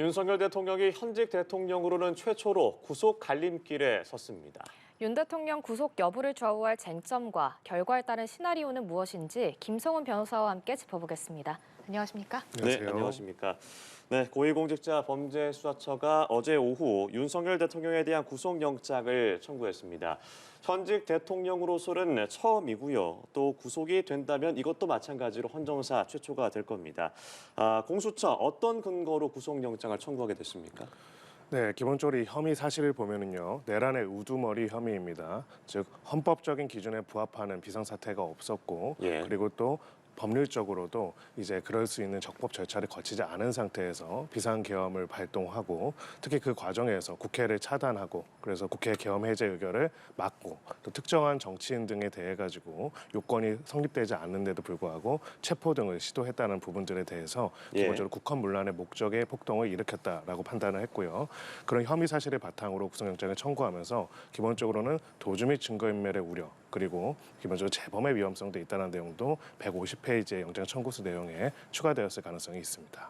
윤석열 대통령이 현직 대통령으로는 최초로 구속 갈림길에 섰습니다. 윤 대통령 구속 여부를 좌우할 쟁점과 결과에 따른 시나리오는 무엇인지 김성훈 변호사와 함께 짚어보겠습니다. 안녕하십니까? 네, 안녕하십니까? 네, 고위공직자 범죄수사처가 어제 오후 윤석열 대통령에 대한 구속영장을 청구했습니다. 현직 대통령으로서는 처음이고요. 또 구속이 된다면 이것도 마찬가지로 헌정사 최초가 될 겁니다. 공수처 어떤 근거로 구속영장을 청구하게 됐습니까? 네, 기본적으로 이 혐의 사실을 보면은요, 내란의 우두머리 혐의입니다. 즉 헌법적인 기준에 부합하는 비상사태가 없었고, 예. 그리고 또 법률적으로도 이제 그럴 수 있는 적법 절차를 거치지 않은 상태에서 비상계엄을 발동하고, 특히 그 과정에서 국회를 차단하고, 그래서 국회 계엄 해제 의결을 막고, 또 특정한 정치인 등에 대해 가지고 요건이 성립되지 않는데도 불구하고 체포 등을 시도했다는 부분들에 대해서 기본적으로 국헌문란의 목적의 폭동을 일으켰다라고 판단을 했고요. 그런 혐의 사실을 바탕으로 구속영장을 청구하면서 기본적으로는 도주 및 증거인멸의 우려, 그리고 기본적으로 재범의 위험성도 있다는 내용도 150페이지의 영장 청구서 내용에 추가되었을 가능성이 있습니다.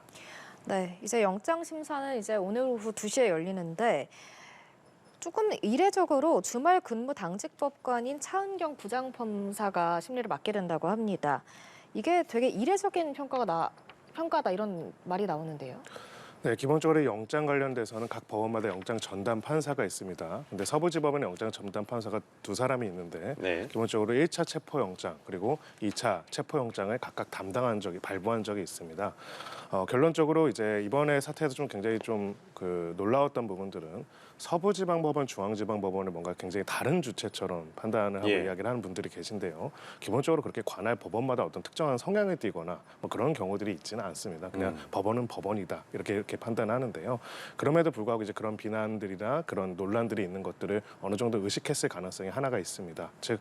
네, 이제 영장 심사는 이제 오늘 오후 2시에 열리는데 조금 이례적으로 주말 근무 당직법관인 차은경 부장검사가 심리를 맡게 된다고 합니다. 이게 되게 이례적인 평가다 이런 말이 나오는데요. 네, 기본적으로 영장 관련돼서는 각 법원마다 영장 전담 판사가 있습니다. 근데 서부지법원에 영장 전담 판사가 2사람이 있는데 기본적으로 1차 체포영장 그리고 2차 체포영장을 각각 발부한 적이 있습니다. 결론적으로 이제 이번에 사태에서 좀 굉장히 좀 놀라웠던 부분들은 서부지방법원, 중앙지방법원을 뭔가 굉장히 다른 주체처럼 판단을 하고 이야기를 하는 분들이 계신데요. 기본적으로 그렇게 관할 법원마다 어떤 특정한 성향을 띠거나 뭐 그런 경우들이 있지는 않습니다. 그냥 법원은 법원이다 이렇게 판단하는데요. 그럼에도 불구하고 이제 그런 비난들이나 그런 논란들이 있는 것들을 어느 정도 의식했을 가능성이 하나가 있습니다. 즉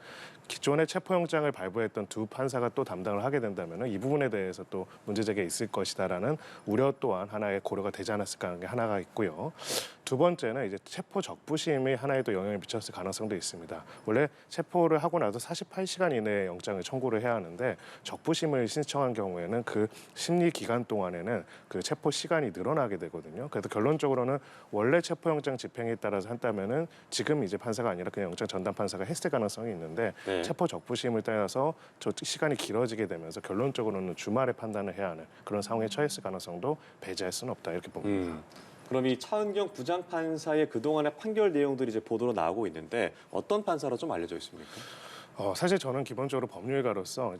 기존에 체포영장을 발부했던 2 판사가 또 담당을 하게 된다면 이 부분에 대해서 또 문제제기가 있을 것이다라는 우려 또한 하나의 고려가 되지 않았을까 하는 게 하나가 있고요. 2번째는 이제 체포 적부심이 하나에 또 영향을 미쳤을 가능성도 있습니다. 원래 체포를 하고 나서 48시간 이내에 영장을 청구를 해야 하는데 적부심을 신청한 경우에는 그 심리 기간 동안에는 그 체포 시간이 늘어나게 되거든요. 그래서 결론적으로는 원래 체포영장 집행에 따라서 한다면은 지금 이제 판사가 아니라 그냥 영장 전담 판사가 했을 가능성이 있는데 체포 적부심을 따라서 저 시간이 길어지게 되면서 결론적으로는 주말에 판단을 해야 하는 그런 상황에 처했을 가능성도 배제할 수는 없다 이렇게 봅니다. 그럼 이 차은경 부장판사의 그동안의 판결 내용들이 이제 보도로 나오고 있는데 어떤 판사로 좀 알려져 있습니까? 사실 저는 기본적으로 법률가로서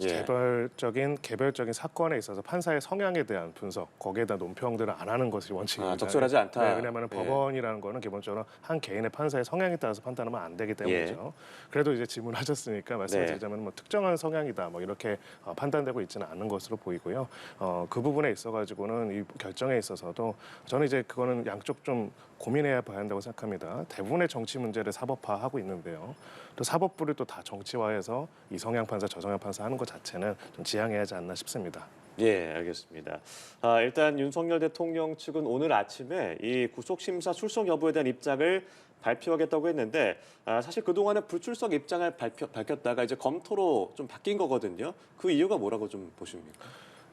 개별적인 사건에 있어서 판사의 성향에 대한 분석, 거기에 대한 논평들을 안 하는 것이 원칙입니다. 적절하지 않다. 네, 왜냐하면 법원이라는 거는 기본적으로 한 개인의 판사의 성향에 따라서 판단하면 안 되기 때문이죠. 그래도 이제 질문하셨으니까 말씀드리자면 뭐 특정한 성향이다, 뭐 이렇게 판단되고 있지는 않은 것으로 보이고요. 그 부분에 있어가지고는 이 결정에 있어서도 저는 이제 그거는 양쪽 좀 고민해야 봐야 한다고 생각합니다. 대부분의 정치 문제를 사법화하고 있는데요. 또 사법부를 또 다 정치화해서 이 성향 판사, 저 성향 판사 하는 것 자체는 좀 지양해야 하지 않나 싶습니다. 예, 알겠습니다. 일단 윤석열 대통령 측은 오늘 아침에 이 구속심사 출석 여부에 대한 입장을 발표하겠다고 했는데 사실 그동안은 불출석 입장을 밝혔다가 이제 검토로 좀 바뀐 거거든요. 그 이유가 뭐라고 좀 보십니까?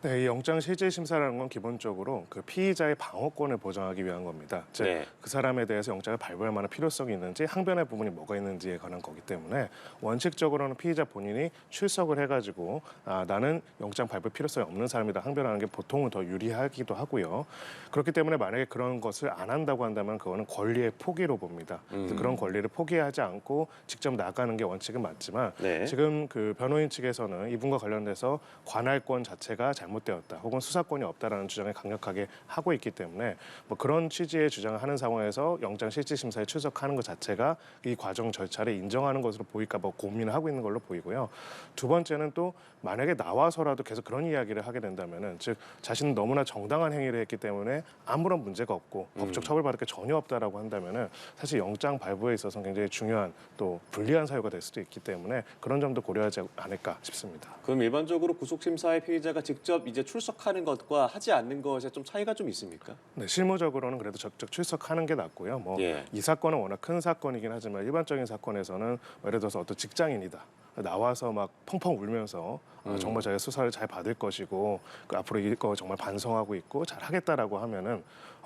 네, 이 영장 실질 심사라는 건 기본적으로 그 피의자의 방어권을 보장하기 위한 겁니다. 즉, 그 사람에 대해서 영장을 발부할 만한 필요성이 있는지, 항변의 부분이 뭐가 있는지에 관한 거기 때문에 원칙적으로는 피의자 본인이 출석을 해가지고 나는 영장 발부 필요성이 없는 사람이다 항변하는 게 보통은 더 유리하기도 하고요. 그렇기 때문에 만약에 그런 것을 안 한다고 한다면 그거는 권리의 포기로 봅니다. 그런 권리를 포기하지 않고 직접 나가는 게 원칙은 맞지만 지금 그 변호인 측에서는 이분과 관련돼서 관할권 자체가 잘못되었다 혹은 수사권이 없다라는 주장을 강력하게 하고 있기 때문에 뭐 그런 취지의 주장을 하는 상황에서 영장 실질심사에 출석하는 것 자체가 이 과정 절차를 인정하는 것으로 보일까 봐 고민을 하고 있는 걸로 보이고요. 2번째는 또 만약에 나와서라도 계속 그런 이야기를 하게 된다면은 즉 자신은 너무나 정당한 행위를 했기 때문에 아무런 문제가 없고 법적 처벌받을 게 전혀 없다라고 한다면은 사실 영장 발부에 있어서 굉장히 중요한 또 불리한 사유가 될 수도 있기 때문에 그런 점도 고려하지 않을까 싶습니다. 그럼 일반적으로 구속심사의 피의자가 직접 이제 출석하는 것과 하지 않는 것에 좀 차이가 좀 있습니까? 네, 실무적으로는 그래도 적극 출석하는 게 낫고요. 이 사건은 워낙 큰 사건이긴 하지만 일반적인 사건에서는 예를 들어서 어떤 직장인이다. 나와서 막 펑펑 울면서 정말 자기가 수사를 잘 받을 것이고 앞으로 이거 정말 반성하고 있고 잘 하겠다라고 하면은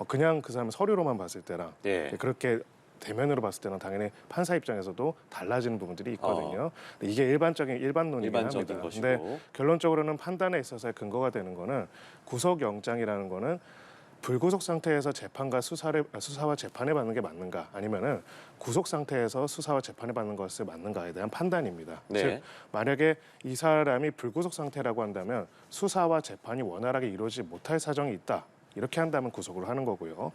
그냥 그 사람 서류로만 봤을 때랑 그렇게 대면으로 봤을 때는 당연히 판사 입장에서도 달라지는 부분들이 있거든요. 이게 일반론이긴 합니다. 근데 결론적으로는 판단에 있어서의 근거가 되는 거는 구속영장이라는 거는 불구속 상태에서 재판과 수사와 재판을 받는 게 맞는가 아니면은 구속 상태에서 수사와 재판을 받는 것을 맞는가에 대한 판단입니다. 즉 만약에 이 사람이 불구속 상태라고 한다면 수사와 재판이 원활하게 이루어지지 못할 사정이 있다. 이렇게 한다면 구속을 하는 거고요.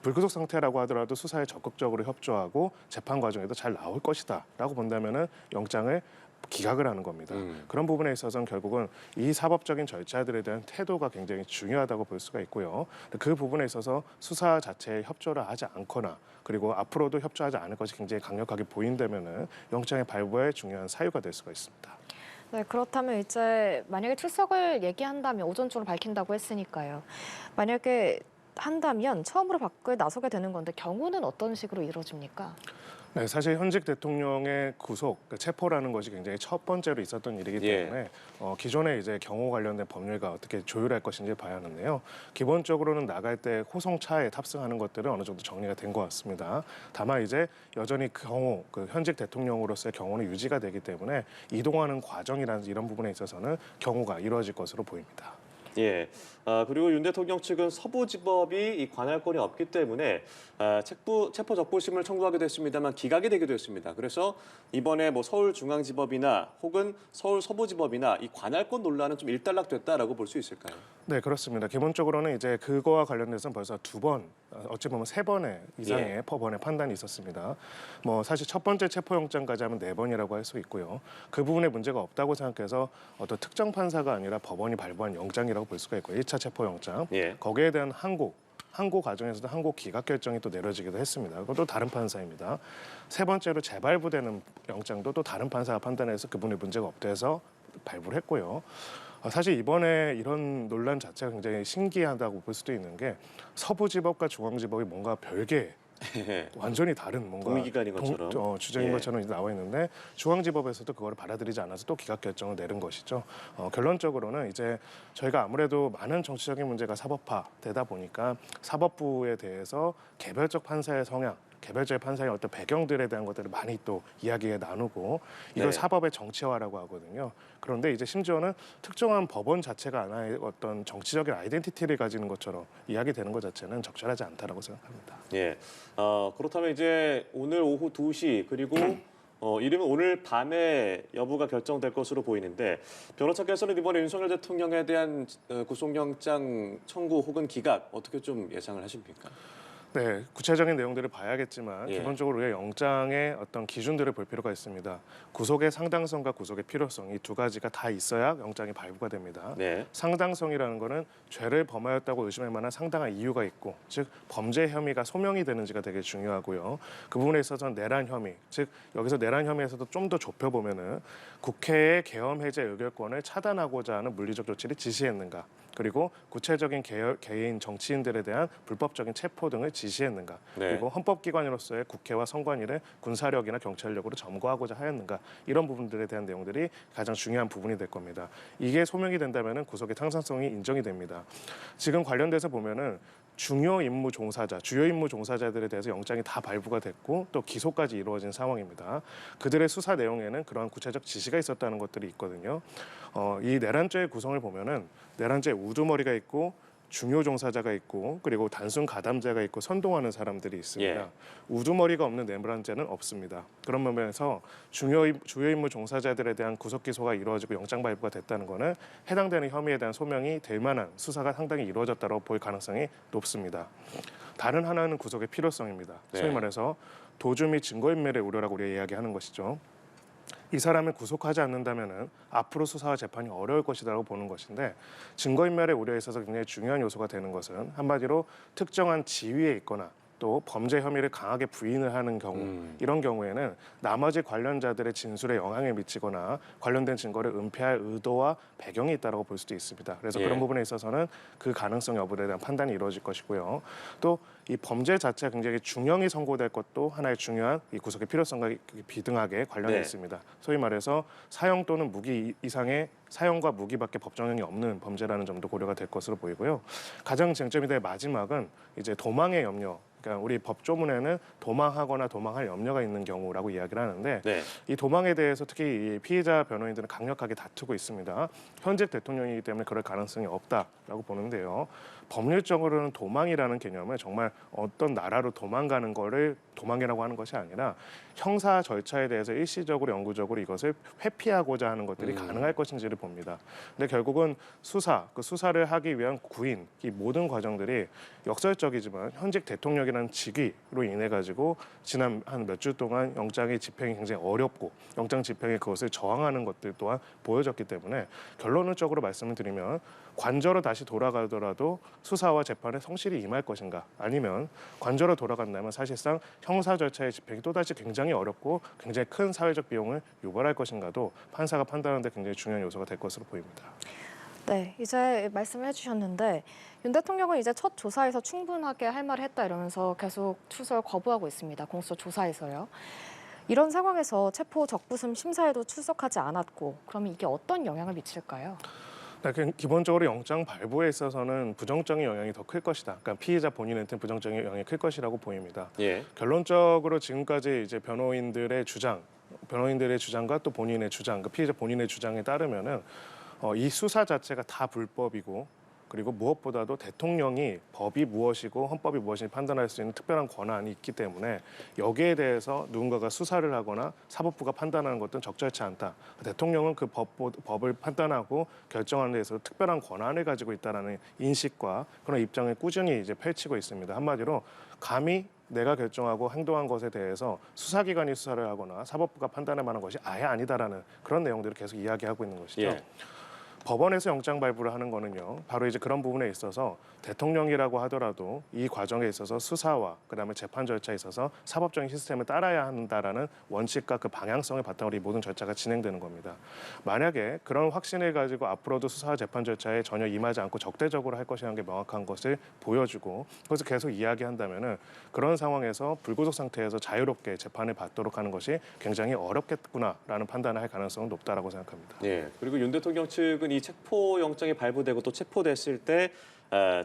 불구속 상태라고 하더라도 수사에 적극적으로 협조하고 재판 과정에도 잘 나올 것이다라고 본다면은 영장을 기각을 하는 겁니다. 그런 부분에 있어서는 결국은 이 사법적인 절차들에 대한 태도가 굉장히 중요하다고 볼 수가 있고요. 그 부분에 있어서 수사 자체에 협조를 하지 않거나 그리고 앞으로도 협조하지 않을 것이 굉장히 강력하게 보인다면은 영장의 발부에 중요한 사유가 될 수가 있습니다. 네, 그렇다면 이제 만약에 출석을 얘기한다면 오전중으로 밝힌다고 했으니까요. 만약에 한다면 처음으로 밖을 나서게 되는 건데 경우는 어떤 식으로 이루어집니까? 네, 사실 현직 대통령의 구속, 체포라는 것이 굉장히 첫 번째로 있었던 일이기 때문에 기존에 이제 경호 관련된 법률과 어떻게 조율할 것인지 봐야 하는데요. 기본적으로는 나갈 때 호송차에 탑승하는 것들은 어느 정도 정리가 된 것 같습니다. 다만 이제 여전히 경호, 현직 대통령으로서의 경호는 유지가 되기 때문에 이동하는 과정이라든지 이런 부분에 있어서는 경호가 이루어질 것으로 보입니다. 예. 그리고 윤 대통령 측은 서부지법이 이 관할권이 없기 때문에 체포 적부심을 청구하기도 했습니다만 기각이 되기도 했습니다. 그래서 이번에 뭐 서울중앙지법이나 혹은 서울 서부지법이나 이 관할권 논란은 좀 일단락됐다라고 볼 수 있을까요? 네, 그렇습니다. 기본적으로는 이제 그거와 관련돼서는 벌써 두 번, 어찌 보면 세 번의 이상의 법원의 판단이 있었습니다. 뭐 사실 첫 번째 체포영장까지 하면 네 번이라고 할 수 있고요. 그 부분에 문제가 없다고 생각해서 어떤 특정 판사가 아니라 법원이 발부한 영장이라고 볼 수가 있고요. 1차 체포영장. 거기에 대한 항고 과정에서도 항고 기각 결정이 또 내려지기도 했습니다. 그것도 다른 판사입니다. 세 번째로 재발부되는 영장도 또 다른 판사가 판단해서 그분의 문제가 없대서 발부를 했고요. 사실 이번에 이런 논란 자체가 굉장히 신기하다고 볼 수도 있는 게 서부지법과 중앙지법이 뭔가 별개 완전히 다른 뭔가 동의기관인 것처럼 주제인 것처럼 나와 있는데 중앙지법에서도 그걸 받아들이지 않아서 또 기각 결정을 내린 것이죠. 결론적으로는 이제 저희가 아무래도 많은 정치적인 문제가 사법화되다 보니까 사법부에 대해서 개별적 판사의 성향 개별적인 판사의 어떤 배경들에 대한 것들을 많이 또 이야기해 나누고 이걸 사법의 정치화라고 하거든요. 그런데 이제 심지어는 특정한 법원 자체가 하나의 어떤 정치적인 아이덴티티를 가지는 것처럼 이야기되는 것 자체는 적절하지 않다라고 생각합니다. 예. 그렇다면 이제 오늘 오후 2시 그리고 이르면 오늘 밤에 여부가 결정될 것으로 보이는데 변호사께서는 이번에 윤석열 대통령에 대한 구속영장 청구 혹은 기각 어떻게 좀 예상을 하십니까? 네, 구체적인 내용들을 봐야겠지만 기본적으로 우리가 영장의 어떤 기준들을 볼 필요가 있습니다. 구속의 상당성과 구속의 필요성 이 두 가지가 다 있어야 영장이 발부가 됩니다. 상당성이라는 거는 죄를 범하였다고 의심할 만한 상당한 이유가 있고 즉 범죄 혐의가 소명이 되는지가 되게 중요하고요. 그 부분에 있어서는 내란 혐의, 즉 여기서 내란 혐의에서도 좀 더 좁혀보면은 국회의 계엄 해제 의결권을 차단하고자 하는 물리적 조치를 지시했는가 그리고 구체적인 개인 정치인들에 대한 불법적인 체포 등을 지시했는가 그리고 헌법기관으로서의 국회와 선관위를 군사력이나 경찰력으로 점거하고자 하였는가 이런 부분들에 대한 내용들이 가장 중요한 부분이 될 겁니다. 이게 소명이 된다면 구속의 상상성이 인정이 됩니다. 지금 관련돼서 보면은 주요 임무 종사자들에 대해서 영장이 다 발부가 됐고 또 기소까지 이루어진 상황입니다. 그들의 수사 내용에는 그러한 구체적 지시가 있었다는 것들이 있거든요. 이 내란죄의 구성을 보면은 내란죄 우두머리가 있고 중요 종사자가 있고 그리고 단순 가담자가 있고 선동하는 사람들이 있습니다. 우두머리가 없는 내란죄는 없습니다. 그런 면에서 주요 임무 종사자들에 대한 구속 기소가 이루어지고 영장 발부가 됐다는 것은 해당되는 혐의에 대한 소명이 될 만한 수사가 상당히 이루어졌다고 볼 가능성이 높습니다. 다른 하나는 구속의 필요성입니다. 소위 말해서 도주 및 증거인멸의 우려라고 우리가 이야기하는 것이죠. 이 사람을 구속하지 않는다면 앞으로 수사와 재판이 어려울 것이라고 보는 것인데 증거인멸의 우려에 있어서 굉장히 중요한 요소가 되는 것은 한마디로 특정한 지위에 있거나 또 범죄 혐의를 강하게 부인을 하는 경우 이런 경우에는 나머지 관련자들의 진술에 영향을 미치거나 관련된 증거를 은폐할 의도와 배경이 있다고 볼 수도 있습니다. 그래서 예. 그런 부분에 있어서는 그 가능성 여부에 대한 판단이 이루어질 것이고요. 또 이 범죄 자체가 굉장히 중형이 선고될 것도 하나의 중요한 이 구속의 필요성과 비등하게 관련이 네. 있습니다. 소위 말해서 사형 또는 무기 이상의 사형과 무기밖에 법정형이 없는 범죄라는 점도 고려가 될 것으로 보이고요. 가장 쟁점이 될 마지막은 이제 도망의 염려. 그러니까 우리 법조문에는 도망하거나 도망할 염려가 있는 경우라고 이야기를 하는데 네. 이 도망에 대해서 특히 이 피해자 변호인들은 강력하게 다투고 있습니다. 현직 대통령이기 때문에 그럴 가능성이 없다라고 보는데요. 법률적으로는 도망이라는 개념을 정말 어떤 나라로 도망가는 거를 도망이라고 하는 것이 아니라 형사 절차에 대해서 일시적으로 영구적으로 이것을 회피하고자 하는 것들이 가능할 것인지를 봅니다. 근데 결국은 그 수사를 하기 위한 구인, 이 모든 과정들이 역설적이지만 현직 대통령이라는 직위로 인해 가지고 지난 한 몇 주 동안 영장의 집행이 굉장히 어렵고 영장 집행에 그것을 저항하는 것들 또한 보여졌기 때문에 결론적으로 말씀을 드리면 관저로 다시 돌아가더라도 수사와 재판에 성실히 임할 것인가 아니면 관저로 돌아간다면 사실상 형사 절차의 집행이 또다시 굉장히 어렵고 굉장히 큰 사회적 비용을 유발할 것인가도 판사가 판단하는 데 굉장히 중요한 요소가 될 것으로 보입니다. 네, 이제 말씀을 해주셨는데 윤 대통령은 이제 첫 조사에서 충분하게 할 말을 했다 이러면서 계속 출석을 거부하고 있습니다. 공수처 조사에서요. 이런 상황에서 체포 적부심 심사에도 출석하지 않았고 그러면 이게 어떤 영향을 미칠까요? 기본적으로 영장 발부에 있어서는 부정적인 영향이 더 클 것이다. 그러니까 피해자 본인한테 부정적인 영향이 클 것이라고 보입니다. 예. 결론적으로 지금까지 이제 변호인들의 주장과 또 본인의 주장, 그 피해자 본인의 주장에 따르면은 이 수사 자체가 다 불법이고 그리고 무엇보다도 대통령이 법이 무엇이고 헌법이 무엇인지 판단할 수 있는 특별한 권한이 있기 때문에 여기에 대해서 누군가가 수사를 하거나 사법부가 판단하는 것은 적절치 않다. 대통령은 그 법을 판단하고 결정하는 데 있어서 특별한 권한을 가지고 있다는 인식과 그런 입장을 꾸준히 이제 펼치고 있습니다. 한마디로 감히 내가 결정하고 행동한 것에 대해서 수사기관이 수사를 하거나 사법부가 판단할 만한 것이 아예 아니다라는 그런 내용들을 계속 이야기하고 있는 것이죠. 예. 법원에서 영장 발부를 하는 거는요. 바로 이제 그런 부분에 있어서 대통령이라고 하더라도 이 과정에 있어서 수사와 그다음에 재판 절차에 있어서 사법적인 시스템을 따라야 한다라는 원칙과 그 방향성을 바탕으로 이 모든 절차가 진행되는 겁니다. 만약에 그런 확신을 가지고 앞으로도 수사와 재판 절차에 전혀 임하지 않고 적대적으로 할 것이라는 게 명확한 것을 보여주고 그것을 계속 이야기한다면은 그런 상황에서 불구속 상태에서 자유롭게 재판을 받도록 하는 것이 굉장히 어렵겠구나라는 판단을 할 가능성은 높다라고 생각합니다. 예. 그리고 윤 대통령 측은 이 체포 영장이 발부되고 또 체포됐을 때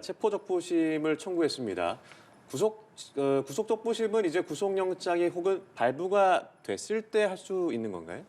체포적부심을 청구했습니다. 구속적부심은 이제 구속영장이 혹은 발부가 됐을 때 할 수 있는 건가요?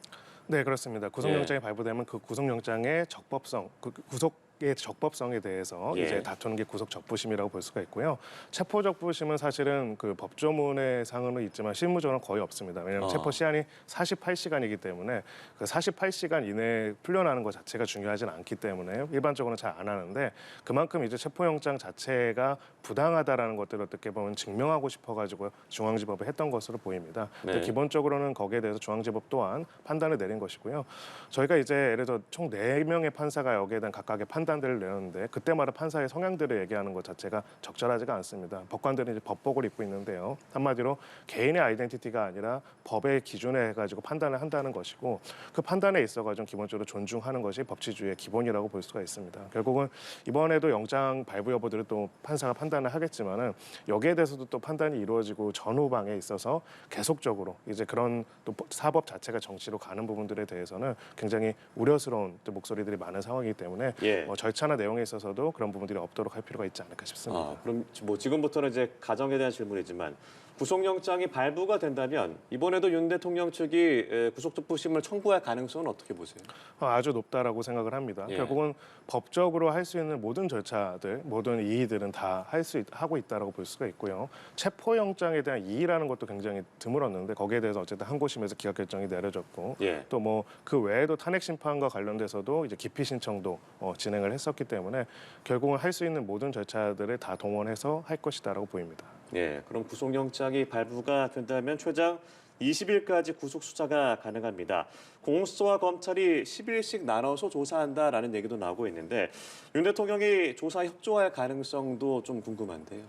네, 그렇습니다. 구속영장이 발부되면 그 구속영장의 적법성, 구속의 적법성에 대해서 예. 이제 다투는 게 구속적부심이라고 볼 수가 있고요. 체포적부심은 사실은 그 법조문의 상은 있지만 실무적으로는 거의 없습니다. 왜냐하면 체포 시한이 48시간이기 때문에 그 48시간 이내에 풀려나는 것 자체가 중요하지는 않기 때문에 일반적으로는 잘 안 하는데 그만큼 이제 체포영장 자체가 부당하다라는 것들을 어떻게 보면 증명하고 싶어가지고 중앙지법에 했던 것으로 보입니다. 네. 기본적으로는 거기에 대해서 중앙지법 또한 판단을 내린 것이고요. 저희가 이제 예를 들어 총 4명의 판사가 여기에 대한 각각의 판단들을 내렸는데 그때마다 판사의 성향들을 얘기하는 것 자체가 적절하지가 않습니다. 법관들은 이제 법복을 입고 있는데요. 한마디로 개인의 아이덴티티가 아니라 법의 기준에 해가지고 판단을 한다는 것이고 그 판단에 있어가지고 기본적으로 존중하는 것이 법치주의의 기본이라고 볼 수가 있습니다. 결국은 이번에도 영장 발부 여부들을 또 판사가 판단을 하겠지만은 여기에 대해서도 또 판단이 이루어지고 전후방에 있어서 계속적으로 이제 그런 또 사법 자체가 정치로 가는 부분들에 대해서는 굉장히 우려스러운 또 목소리들이 많은 상황이기 때문에 예. 절차나 내용에 있어서도 그런 부분들이 없도록 할 필요가 있지 않을까 싶습니다. 그럼 뭐 지금부터는 이제 가정에 대한 질문이지만 구속영장이 발부가 된다면 이번에도 윤 대통령 측이 구속적부심을 청구할 가능성은 어떻게 보세요? 아주 높다라고 생각을 합니다. 예. 결국은 법적으로 할 수 있는 모든 절차들, 모든 이의들은 다 하고 있다라고 볼 수가 있고요. 체포영장에 대한 이의라는 것도 굉장히 드물었는데 거기에 대해서 어쨌든 항고심에서 기각 결정이 내려졌고 예. 또 뭐 그 외에도 탄핵 심판과 관련돼서도 이제 기피 신청도 진행을 했었기 때문에 결국은 할 수 있는 모든 절차들을 다 동원해서 할 것이다라고 보입니다. 예. 그럼 구속영장이 발부가 된다면 최장 20일까지 구속 수사가 가능합니다. 공수처와 검찰이 10일씩 나눠서 조사한다라는 얘기도 나오고 있는데 윤 대통령이 조사 협조할 가능성도 좀 궁금한데요.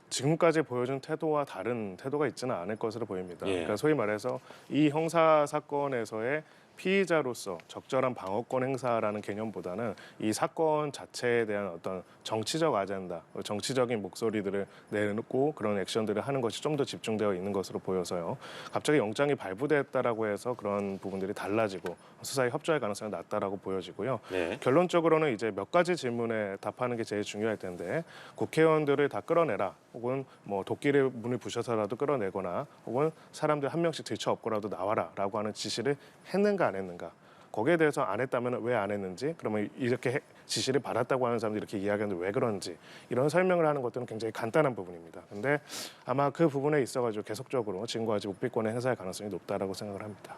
지금까지 보여준 태도와 다른 태도가 있지는 않을 것으로 보입니다. 예. 그러니까 소위 말해서 이 형사 사건에서의 피의자로서 적절한 방어권 행사라는 개념보다는 이 사건 자체에 대한 어떤 정치적 아젠다, 정치적인 목소리들을 내놓고 그런 액션들을 하는 것이 좀 더 집중되어 있는 것으로 보여서요. 갑자기 영장이 발부됐다라고 해서 그런 부분들이 달라지고 수사에 협조할 가능성이 낮다라고 보여지고요. 네. 결론적으로는 이제 몇 가지 질문에 답하는 게 제일 중요할 텐데 국회의원들을 다 끌어내라 혹은 도끼를 문을 부셔서라도 끌어내거나 혹은 사람들 한 명씩 들쳐업고라도 나와라라고 하는 지시를 했는가 안 했는가 거기에 대해서 안 했다면 왜 안 했는지 그러면 이렇게 지시를 받았다고 하는 사람들이 이렇게 이야기하는데 왜 그런지 이런 설명을 하는 것들은 굉장히 간단한 부분입니다. 근데 아마 그 부분에 있어가지고 계속적으로 증거화지 묵비권을 행사할 가능성이 높다라고 생각을 합니다.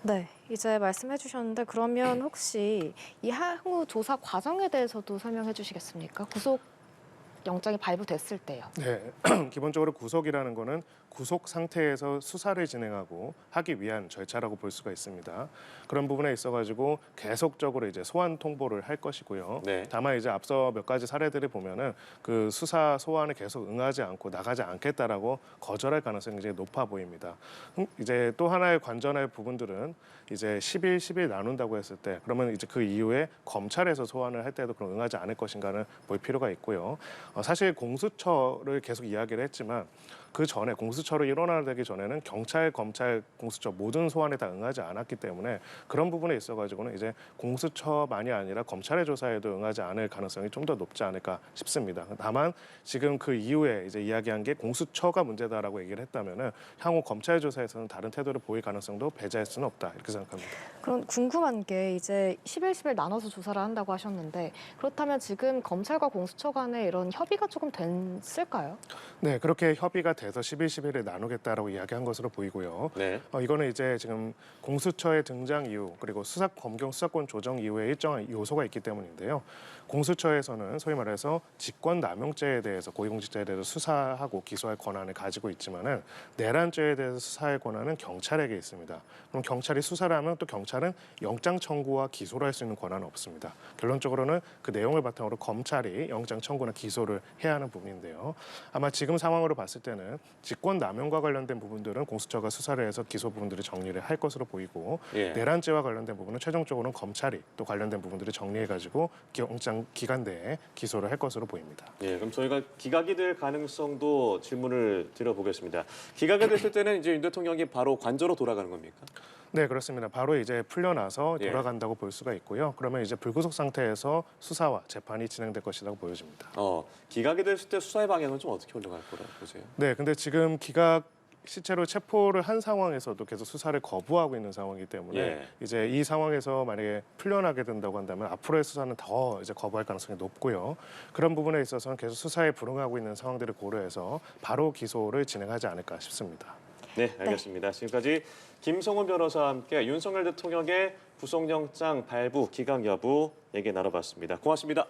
네, 이제 말씀해 주셨는데 그러면 혹시 이 향후 조사 과정에 대해서도 설명해 주시겠습니까? 구속 영장이 발부됐을 때요. 네, 기본적으로 구속이라는 거는 구속 상태에서 수사를 진행하고 하기 위한 절차라고 볼 수가 있습니다. 그런 부분에 있어가지고 계속적으로 이제 소환 통보를 할 것이고요. 네. 다만 이제 앞서 몇 가지 사례들을 보면은 그 수사 소환에 계속 응하지 않고 나가지 않겠다라고 거절할 가능성이 굉장히 높아 보입니다. 이제 또 하나의 관전할 부분들은 이제 10일 나눈다고 했을 때 그러면 이제 그 이후에 검찰에서 소환을 할 때도 그럼 응하지 않을 것인가를 볼 필요가 있고요. 사실 공수처를 계속 이야기를 했지만 그 전에 공수처로 일어나기 전에는 경찰, 검찰, 공수처 모든 소환에 다 응하지 않았기 때문에 그런 부분에 있어가지고는 이제 공수처만이 아니라 검찰의 조사에도 응하지 않을 가능성이 좀 더 높지 않을까 싶습니다. 다만 지금 그 이후에 이제 이야기한 게 공수처가 문제다라고 얘기를 했다면은 향후 검찰 조사에서는 다른 태도를 보일 가능성도 배제할 수는 없다 이렇게 생각합니다. 그럼 궁금한 게 이제 10일 나눠서 조사를 한다고 하셨는데 그렇다면 지금 검찰과 공수처 간에 이런 협의가 조금 됐을까요? 네, 그렇게 협의가 돼서 10을 나누겠다라고 이야기한 것으로 보이고요. 네. 이거는 이제 지금 공수처의 등장 이후 그리고 검경 수사권 조정 이후에 일정한 요소가 있기 때문인데요. 공수처에서는 소위 말해서 직권남용죄에 대해서 고위공직자에 대해서 수사하고 기소할 권한을 가지고 있지만은 내란죄에 대해서 수사할 권한은 경찰에게 있습니다. 그럼 경찰이 수사를 하면 또 경찰은 영장 청구와 기소를 할 수 있는 권한은 없습니다. 결론적으로는 그 내용을 바탕으로 검찰이 영장 청구나 기소를 해야 하는 부분인데요. 아마 지금 상황으로 봤을 때는 직권남용과 관련된 부분들은 공수처가 수사를 해서 기소 부분들을 정리를 할 것으로 보이고 예. 내란죄와 관련된 부분은 최종적으로는 검찰이 또 관련된 부분들을 정리해가지고 영장 기간 내에 기소를 할 것으로 보입니다. 예, 그럼 저희가 기각이 될 가능성도 질문을 드려보겠습니다. 기각이 됐을 때는 이제 윤 대통령이 바로 관저로 돌아가는 겁니까? 네, 그렇습니다. 바로 이제 풀려나서 예. 돌아간다고 볼 수가 있고요. 그러면 이제 불구속 상태에서 수사와 재판이 진행될 것이라고 보여집니다. 기각이 됐을 때 수사의 방향은 좀 어떻게 흘러갈 거라고 보세요? 네, 근데 지금 실제로 체포를 한 상황에서도 계속 수사를 거부하고 있는 상황이기 때문에 예. 이제 이 상황에서 만약에 풀려나게 된다고 한다면 앞으로의 수사는 더 이제 거부할 가능성이 높고요. 그런 부분에 있어서는 계속 수사에 불응하고 있는 상황들을 고려해서 바로 기소를 진행하지 않을까 싶습니다. 네, 알겠습니다. 지금까지 김성훈 변호사와 함께 윤석열 대통령의 구속영장 발부 기각 여부 얘기 나눠봤습니다. 고맙습니다.